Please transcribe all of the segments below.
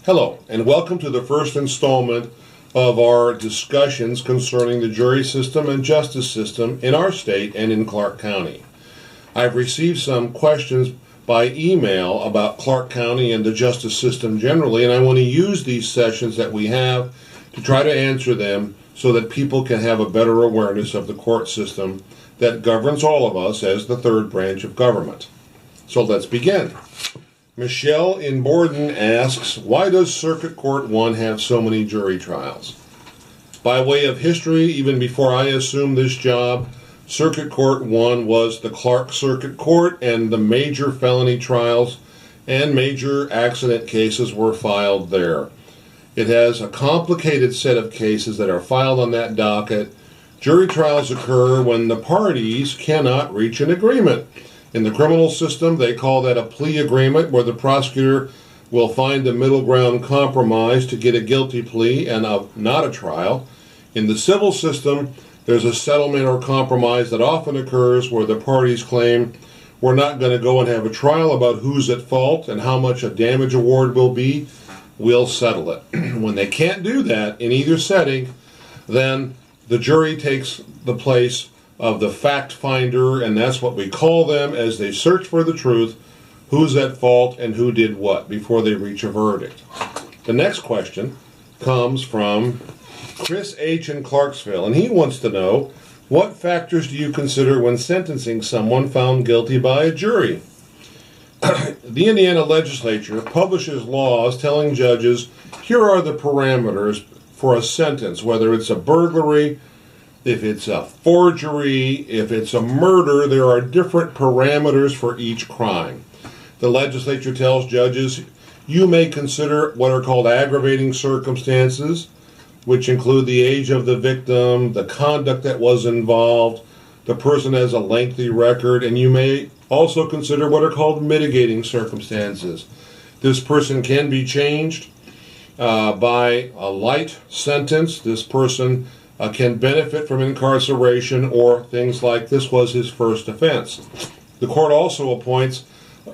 Hello, and welcome to the first installment of our discussions concerning the jury system and justice system in our state and in Clark County. I've received some questions by email about Clark County and the justice system generally, and I want to use these sessions that we have to try to answer them so that people can have a better awareness of the court system that governs all of us as the third branch of government. So let's begin. Michelle in Borden asks, why does Circuit Court 1 have so many jury trials? By way of history, even before I assumed this job, Circuit Court 1 was the Clark Circuit Court, and the major felony trials and major accident cases were filed there. It has a complicated set of cases that are filed on that docket. Jury trials occur when the parties cannot reach an agreement. In the criminal system, they call that a plea agreement, where the prosecutor will find a middle ground compromise to get a guilty plea and not a trial. In the civil system, there's a settlement or compromise that often occurs where the parties claim, we're not going to go and have a trial about who's at fault and how much a damage award will be. We'll settle it. When they can't do that in either setting, then the jury takes the place of the fact finder, and that's what we call them as they search for the truth, who's at fault and who did what, before they reach a verdict. The next question comes from Chris H. in Clarksville, and he wants to know, what factors do you consider when sentencing someone found guilty by a jury? The Indiana legislature publishes laws telling judges, here are the parameters for a sentence, whether it's a burglary, if it's a forgery, if it's a murder, there are different parameters for each crime. The legislature tells judges, you may consider what are called aggravating circumstances, which include the age of the victim, the conduct that was involved, the person has a lengthy record, and you may also consider what are called mitigating circumstances. This person can be changed by a light sentence. This person can benefit from incarceration, or things like this was his first offense. The court also appoints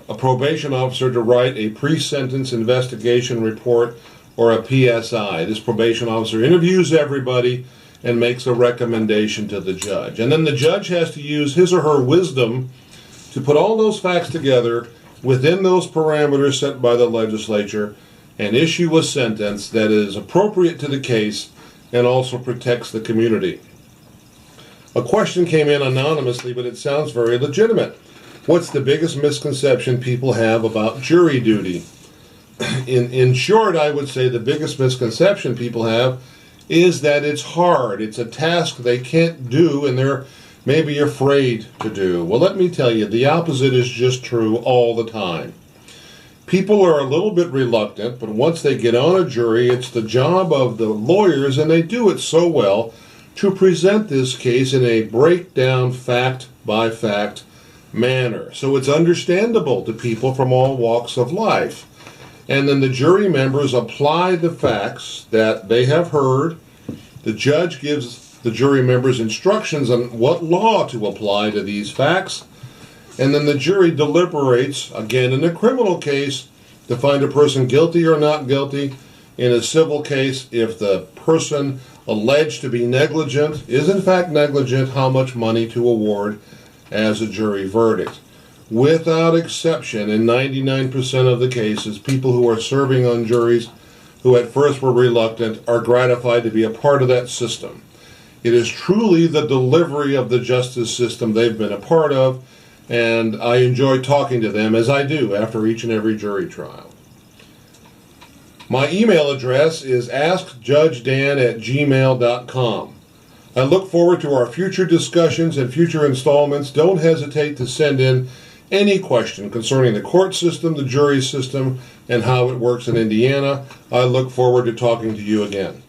a probation officer to write a pre-sentence investigation report, or a PSI. This probation officer interviews everybody and makes a recommendation to the judge. And then the judge has to use his or her wisdom to put all those facts together within those parameters set by the legislature and issue a sentence that is appropriate to the case and also protects the community. A question came in anonymously, but it sounds very legitimate. What's the biggest misconception people have about jury duty? In short, I would say the biggest misconception people have is that it's hard. It's a task they can't do and they're maybe afraid to do. Well, let me tell you, the opposite is just true all the time. People are a little bit reluctant, but once they get on a jury, it's the job of the lawyers, and they do it so well, to present this case in a breakdown fact-by-fact manner. So it's understandable to people from all walks of life. And then the jury members apply the facts that they have heard. The judge gives the jury members instructions on what law to apply to these facts. And then the jury deliberates, again in a criminal case, to find a person guilty or not guilty. In a civil case, if the person alleged to be negligent is in fact negligent, how much money to award as a jury verdict. Without exception, in 99% of the cases, people who are serving on juries who at first were reluctant are gratified to be a part of that system. It is truly the delivery of the justice system they've been a part of, and I enjoy talking to them, as I do after each and every jury trial. My email address is AskJudgeDan@gmail.com. I look forward to our future discussions and future installments. Don't hesitate to send in any question concerning the court system, the jury system, and how it works in Indiana. I look forward to talking to you again.